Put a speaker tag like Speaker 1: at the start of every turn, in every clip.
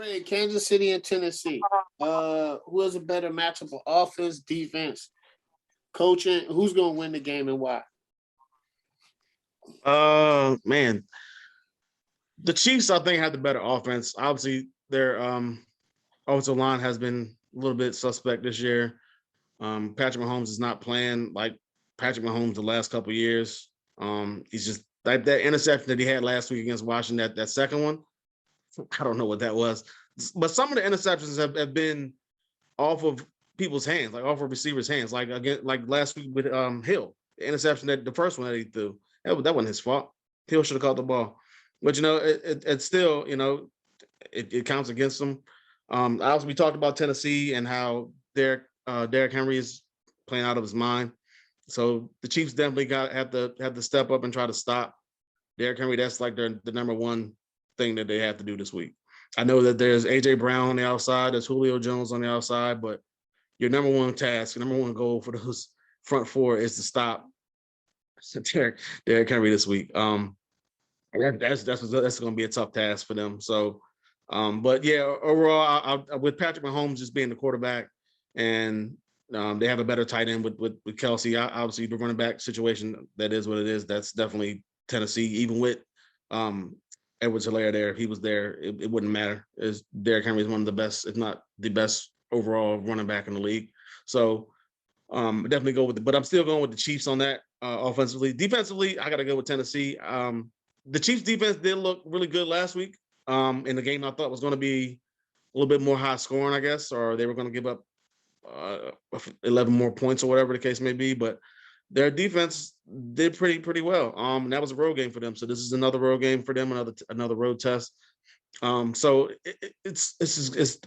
Speaker 1: Craig, Kansas City and Tennessee. Who has a better matchup of offense, defense, coaching? Who's going to win the game and why?
Speaker 2: Man, the Chiefs, I think, have the better offense. Obviously, their offensive line has been a little bit suspect this year. Patrick Mahomes is not playing like Patrick Mahomes the last couple of years. He's just like that interception that he had last week against Washington, that second one. I don't know what that was. But some of the interceptions have been off of people's hands, like off of receivers' hands. Like again, like last week with Hill, the interception that the first one that he threw, that wasn't his fault. Hill should have caught the ball. But it's still, it counts against them. Also, we talked about Tennessee and how Derrick Henry is playing out of his mind. So the Chiefs definitely have to step up and try to stop Derrick Henry. That's like the number one thing that they have to do this week. I know that there's AJ Brown on the outside, there's Julio Jones on the outside, but your number one task, your number one goal for those front four is to stop Derrick Henry this week. That's going to be a tough task for them. So, but yeah, overall, with Patrick Mahomes just being the quarterback, and they have a better tight end with Kelsey. Obviously, the running back situation, that is what it is. That's definitely Tennessee. Even with Edwards-Helaire there, if he was there, it wouldn't matter. Derrick Henry is one of the best, if not the best overall running back in the league. So definitely go with it. But I'm still going with the Chiefs on that offensively. Defensively, I got to go with Tennessee. The Chiefs defense did look really good last week in the game I thought was going to be a little bit more high scoring, I guess, or they were going to give up 11 more points or whatever the case may be. But their defense did pretty well. And that was a road game for them. So this is another road game for them, another road test. So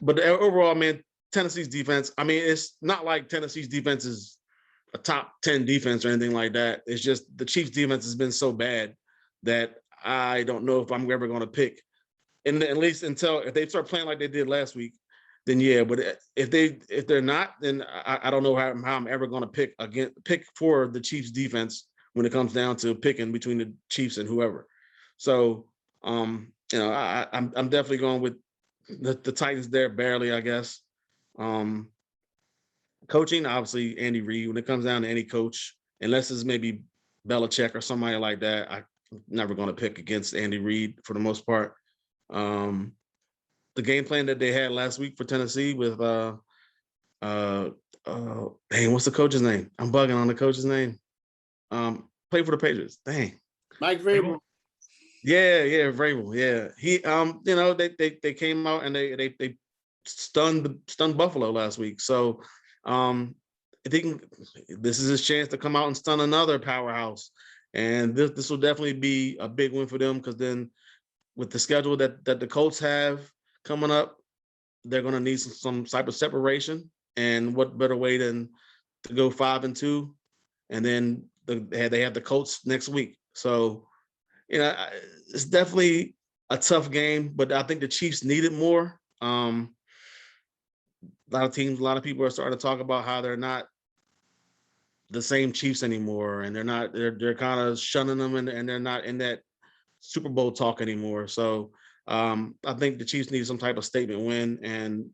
Speaker 2: but overall, man, Tennessee's defense, I mean, it's not like Tennessee's defense is a top 10 defense or anything like that. It's just the Chiefs defense has been so bad that I don't know if I'm ever going to pick, and at least until if they start playing like they did last week, then yeah. But if they're not, then I don't know how I'm ever going to pick for the Chiefs defense when it comes down to picking between the Chiefs and whoever. So I'm definitely going with the Titans there barely, I guess. Coaching, obviously Andy Reid. When it comes down to any coach, unless it's maybe Belichick or somebody like that, I'm never going to pick against Andy Reid for the most part. The game plan that they had last week for Tennessee with what's the coach's name? I'm bugging on the coach's name. Played for the Patriots. Dang.
Speaker 1: Mike Vrabel.
Speaker 2: Yeah, Vrabel. Yeah. He they came out and they stunned Buffalo last week. So I think this is his chance to come out and stun another powerhouse. And this will definitely be a big win for them, because then with the schedule that the Colts have coming up, they're going to need some type of separation. And what better way than to go 5-2, and then they have the Colts next week. So, it's definitely a tough game, but I think the Chiefs need it more. A lot of people are starting to talk about how they're not the same Chiefs anymore, and they're kind of shunning them, and they're not in that Super Bowl talk anymore. So I think the Chiefs need some type of statement win and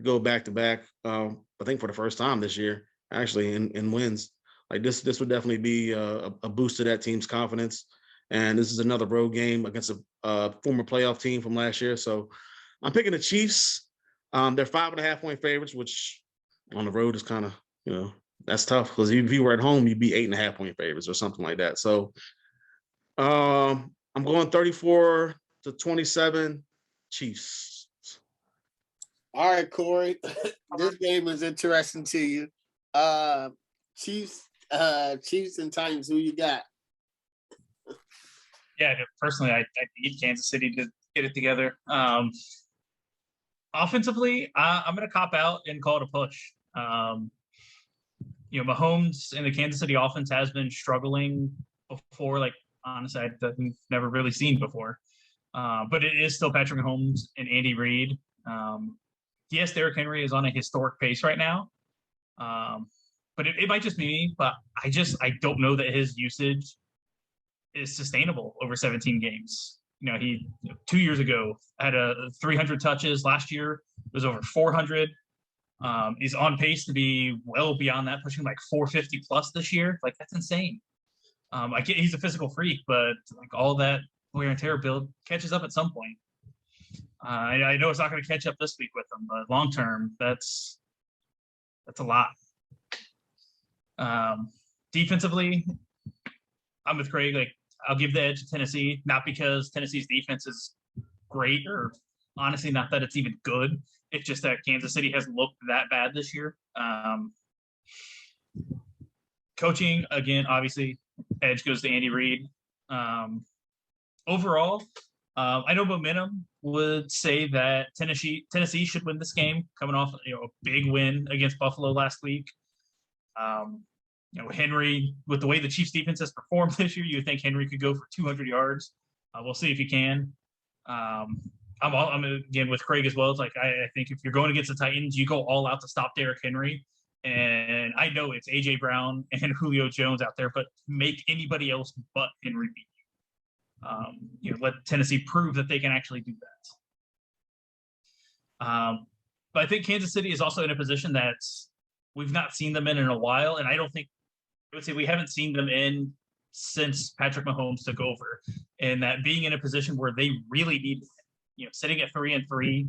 Speaker 2: go back to back. I think for the first time this year, actually, in wins. Like this would definitely be a boost to that team's confidence. And this is another road game against a former playoff team from last year. So I'm picking the Chiefs. They're 5.5-point favorites, which on the road is kind of, that's tough, because if you were at home, you'd be 8.5-point favorites or something like that. So I'm going 34-27 Chiefs.
Speaker 1: All right, Corey. This game is interesting to you. Chiefs and Titans, who you got?
Speaker 3: Yeah, personally, I need Kansas City to get it together. Offensively, I'm going to cop out and call it a push. Mahomes and the Kansas City offense has been struggling before, like, honestly, we've never really seen before. But it is still Patrick Mahomes and Andy Reid. Yes, Derrick Henry is on a historic pace right now. But it might just be me, but I don't know that his usage is sustainable over 17 games. he 2 years ago had 300 touches. Last year it was over 400. He's on pace to be well beyond that, pushing like 450 plus this year. Like that's insane. I get he's a physical freak, but like all that wear and tear build catches up at some point. I know it's not going to catch up this week with him, but long term, that's a lot. Defensively, I'm with Craig. Like I'll give the edge to Tennessee, not because Tennessee's defense is great, or honestly, not that it's even good. It's just that Kansas City has looked that bad this year. Coaching, again, obviously, edge goes to Andy Reid. Overall, I know momentum would say that Tennessee should win this game, coming off a big win against Buffalo last week. Henry, with the way the Chiefs defense has performed this year, you would think Henry could go for 200 yards. We'll see if he can. I'm again with Craig as well. It's like I think if you're going against the Titans, you go all out to stop Derrick Henry. And I know it's AJ Brown and Julio Jones out there, but make anybody else but Henry beat you. Let Tennessee prove that they can actually do that. But I think Kansas City is also in a position that we've not seen them in a while, and I would say we haven't seen them in since Patrick Mahomes took over, and that being in a position where they really need, sitting at 3-3,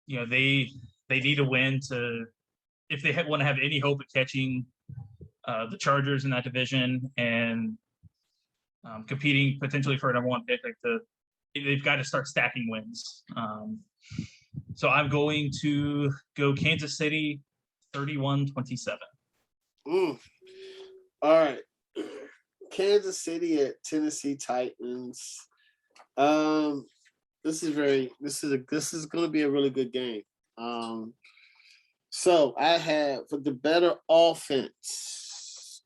Speaker 3: they need a win if they want to have any hope at catching the Chargers in that division and competing potentially for a number one pick. They've got to start stacking wins. So I'm going to go Kansas City 31-27.
Speaker 1: All right. Kansas City at Tennessee Titans. This is going to be a really good game. So I have for the better offense.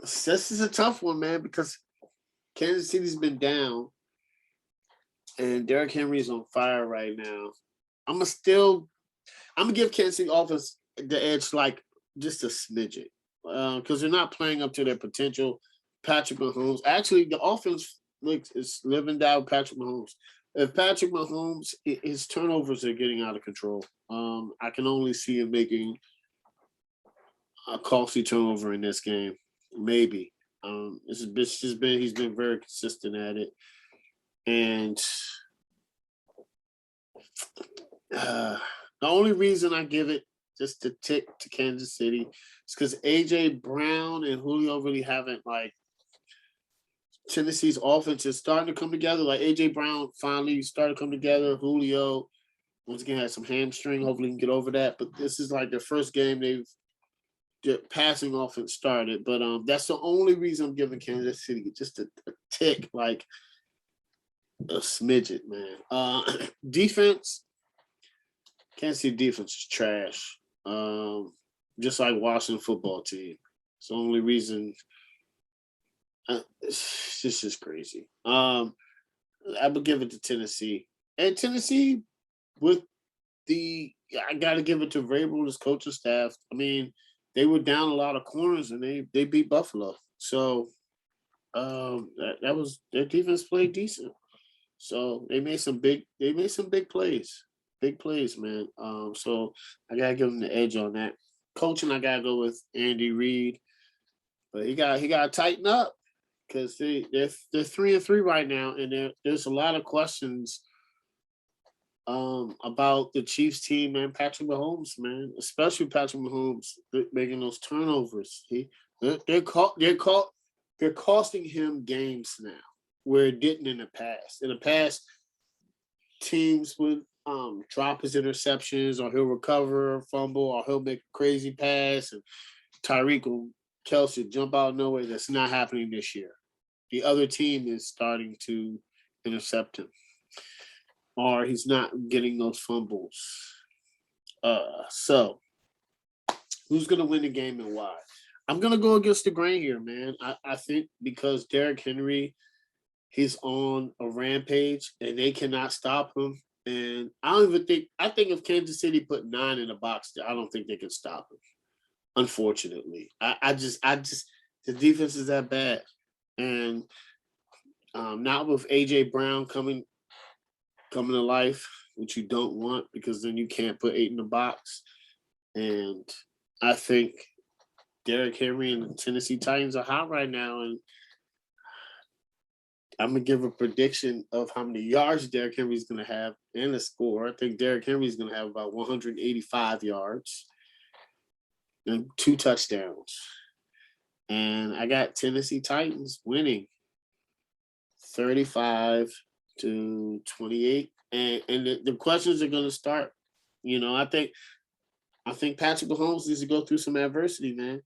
Speaker 1: This is a tough one, man, because Kansas City's been down and Derrick Henry's on fire right now. I'm gonna give Kansas City offense the edge, like just a smidget, because they're not playing up to their potential. Patrick Mahomes, actually, the offense is living down Patrick Mahomes. If Patrick Mahomes, his turnovers are getting out of control. I can only see him making a costly turnover in this game, maybe. He's been very consistent at it, and the only reason I give it just a tick to Kansas City is because AJ Brown and Julio really haven't Tennessee's offense is starting to come together. Like AJ Brown finally started to come together. Julio once again had some hamstring. Hopefully he can get over that. But this is like the first game the passing offense started. But that's the only reason I'm giving Kansas City just a tick, like a smidget, man. Defense, Kansas City defense is trash. Just like Washington football team. It's the only reason. This is crazy. I would give it to Tennessee. And Tennessee, I got to give it to Vrabel, his coaching staff. I mean, they were down a lot of corners and they beat Buffalo. So that was their defense played decent. So they made some big plays. Big plays, man. So I gotta give them the edge on that. Coaching, I gotta go with Andy Reid. But he gotta tighten up. Because they're 3-3 right now, and there's a lot of questions about the Chiefs team and Patrick Mahomes, man. Especially Patrick Mahomes making those turnovers. They're costing him games now, where it didn't in the past. In the past, teams would drop his interceptions, or he'll recover, fumble, or he'll make a crazy pass, and Tyreek Kelsey jump out of nowhere. That's not happening this year. The other team is starting to intercept him, or he's not getting those fumbles. So who's going to win the game and why? I'm going to go against the grain here, man. I think because Derrick Henry, he's on a rampage and they cannot stop him. And I think if Kansas City put 9 in the box, I don't think they can stop him. Unfortunately, I just The defense is that bad, and not with AJ Brown coming to life, which you don't want because then you can't put 8 in the box. And I think Derrick Henry and the Tennessee Titans are hot right now, and I'm gonna give a prediction of how many yards Derrick Henry is gonna have and a score. I think Derrick Henry is gonna have about 185 yards and 2 touchdowns. And I got Tennessee Titans winning 35-28. And the questions are gonna start. You know, I think Patrick Mahomes needs to go through some adversity, man.